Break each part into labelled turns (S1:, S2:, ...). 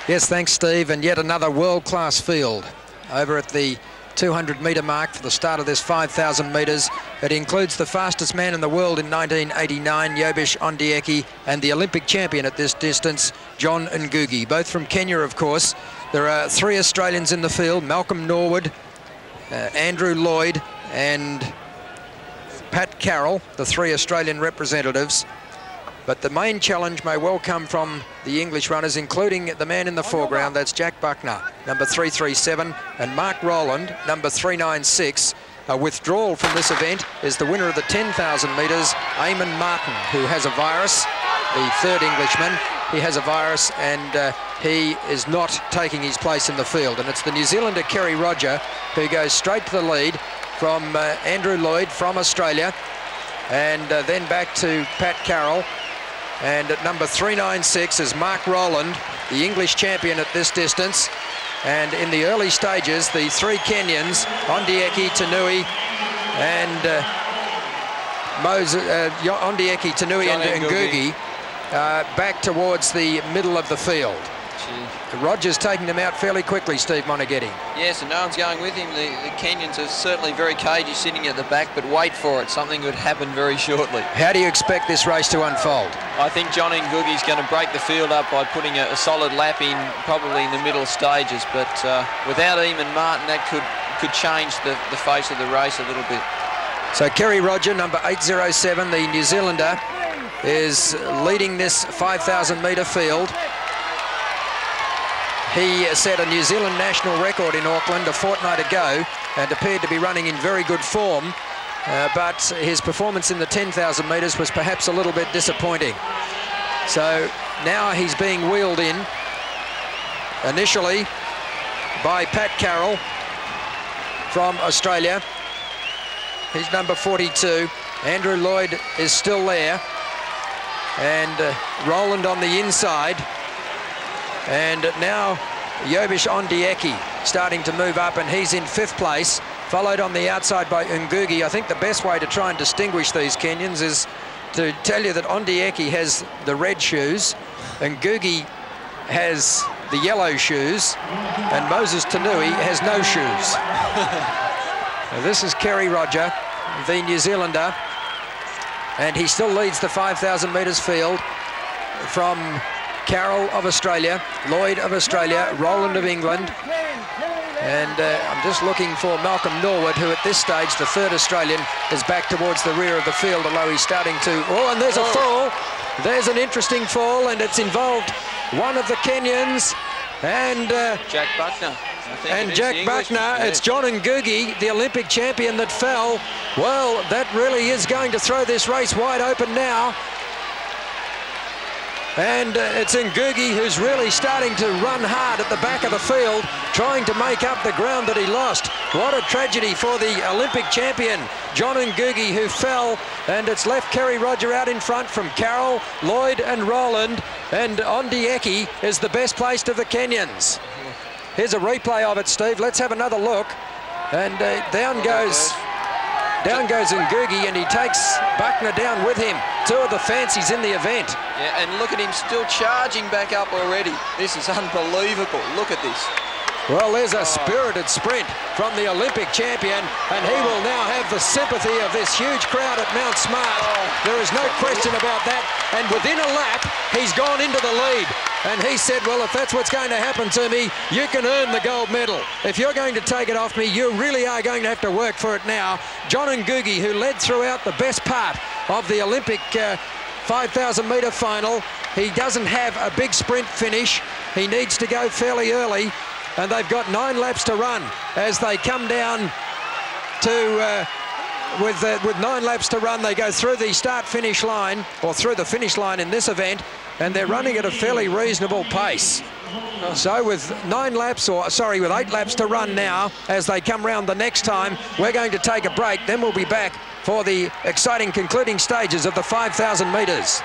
S1: Yes, thanks, Steve. And yet another world-class field over at the 200-metre mark for the start of this 5,000 metres. It includes the fastest man in the world in 1989, Yobish Ondieki, and the Olympic champion at this distance, John Ngugi, both from Kenya, of course. There are 3 Australians in the field, Malcolm Norwood, Andrew Lloyd, and Pat Carroll, the 3 Australian representatives. But the main challenge may well come from the English runners, including the man in the foreground, that's Jack Buckner, number 337, and Mark Rowland, number 396. A withdrawal from this event is the winner of the 10,000 metres, Eamon Martin, who has a virus, the 3rd Englishman. He has a virus and he is not taking his place in the field. And it's the New Zealander Kerry Roger who goes straight to the lead from Andrew Lloyd from Australia, and then back to Pat Carroll. And at number 396 is Mark Rowland, the English champion at this distance. And in the early stages, the 3 Kenyans, Ondieki, Tanui, and Ondieki, Tanui, and Ngugi, back towards the middle of the field. Roger's taking them out fairly quickly, Steve Monaghetti.
S2: Yes, and no one's going with him. The Kenyans are certainly very cagey sitting at the back, but wait for it. Something could happen very shortly.
S1: How do you expect this race to unfold?
S2: I think John Ngugi's going to break the field up by putting a solid lap in, probably in the middle stages, but without Eamon Martin, that could change the face of the race a little bit.
S1: So Kerry Roger, number 807, the New Zealander, is leading this 5,000 metre field. He set a New Zealand national record in Auckland a fortnight ago and appeared to be running in very good form, but his performance in the 10,000 metres was perhaps a little bit disappointing. So now he's being wheeled in initially by Pat Carroll from Australia. He's number 42. Andrew Lloyd is still there, and Rowland on the inside. And now Yobish Ondieki starting to move up, and he's in 5th place, followed on the outside by Ngugi. I think the best way to try and distinguish these Kenyans is to tell you that Ondieki has the red shoes, Ngugi has the yellow shoes, and Moses Tanui has no shoes. Now, this is Kerry Roger, the New Zealander, and he still leads the 5,000 metres field from Carroll of Australia, Lloyd of Australia, Rowland of England, and I'm just looking for Malcolm Norwood, who at this stage, the 3rd Australian, is back towards the rear of the field, although he's starting to... Oh, and there's a fall. There's an interesting fall, and it's involved one of the Kenyans, and...
S2: Jack Buckner.
S1: And Jack Buckner, it's John Ngugi, the Olympic champion, that fell. Well, that really is going to throw this race wide open now. And it's Ngugi who's really starting to run hard at the back of the field, trying to make up the ground that he lost. What a tragedy for the Olympic champion, John Ngugi, who fell, and it's left Kerry Roger out in front from Carroll, Lloyd and Rowland, and Ondieki is the best placed of the Kenyans. Here's a replay of it, Steve. Let's have another look. And down goes Ngugi, and he takes Buckner down with him. 2 of the fancies in the event.
S2: Yeah, and look at him still charging back up already. This is unbelievable. Look at this.
S1: Well, there's a spirited sprint from the Olympic champion, and he will now have the sympathy of this huge crowd at Mount Smart. There is no question about that. And within a lap, he's gone into the lead. And he said, well, if that's what's going to happen to me, you can earn the gold medal. If you're going to take it off me, you really are going to have to work for it now. John Ngugi, who led throughout the best part of the Olympic 5,000 metre final. He doesn't have a big sprint finish. He needs to go fairly early. And they've got 9 laps to run as they come down to... With 9 laps to run, they go through the start-finish line, or through the finish line in this event, and they're running at a fairly reasonable pace. So with 8 laps to run now, as they come round the next time, we're going to take a break. Then we'll be back for the exciting concluding stages of the 5,000 metres.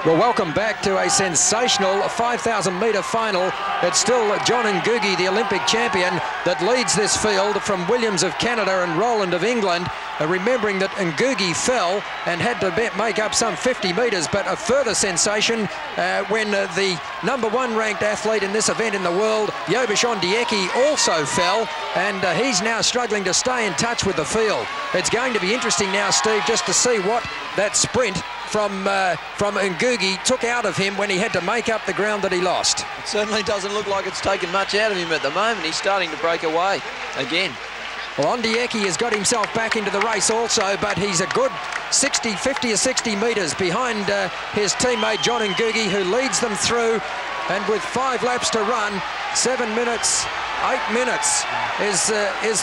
S1: Well, welcome back to a sensational 5,000-metre final. It's still John Ngugi, the Olympic champion, that leads this field from Williams of Canada and Rowland of England. Remembering that Ngugi fell and had to make up some 50 metres, but a further sensation when the #1 ranked athlete in this event in the world, Yobish Ondieki, also fell, and he's now struggling to stay in touch with the field. It's going to be interesting now, Steve, just to see what that sprint from Ngugi took out of him when he had to make up the ground that he lost.
S2: It certainly doesn't look like it's taken much out of him at the moment. He's starting to break away again.
S1: Well, Ondieki has got himself back into the race also, but he's a good 50 or 60 metres behind his teammate John Ngugi, who leads them through, and with 5 laps to run, 7 minutes, 8 minutes is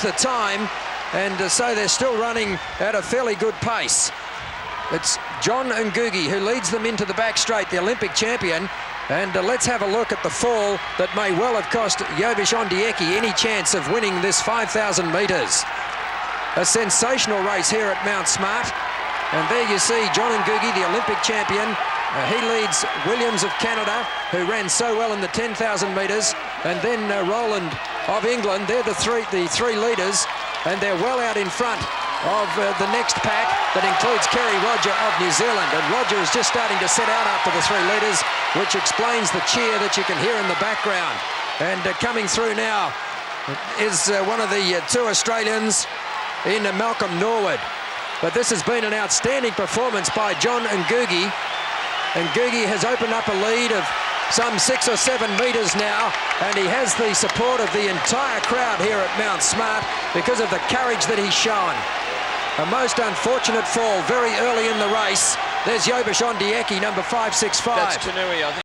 S1: the time, and so they're still running at a fairly good pace. It's John Ngugi who leads them into the back straight, the Olympic champion. And let's have a look at the fall that may well have cost Yobish Ondieki any chance of winning this 5,000 metres. A sensational race here at Mount Smart. And there you see John Ngugi, the Olympic champion. He leads Williams of Canada, who ran so well in the 10,000 metres. And then Rowland of England. They're the three leaders. And they're well out in front of the next pack that includes Kerry Roger of New Zealand. And Roger is just starting to set out after the 3 leaders, which explains the cheer that you can hear in the background. And coming through now is one of the 2 Australians in Malcolm Norwood. But this has been an outstanding performance by John Ngugi. Ngugi has opened up a lead of some 6 or 7 metres now, and he has the support of the entire crowd here at Mount Smart because of the courage that he's shown. A most unfortunate fall very early in the race. There's Yobish Ondieki, number 565.
S2: That's Tanui, I think.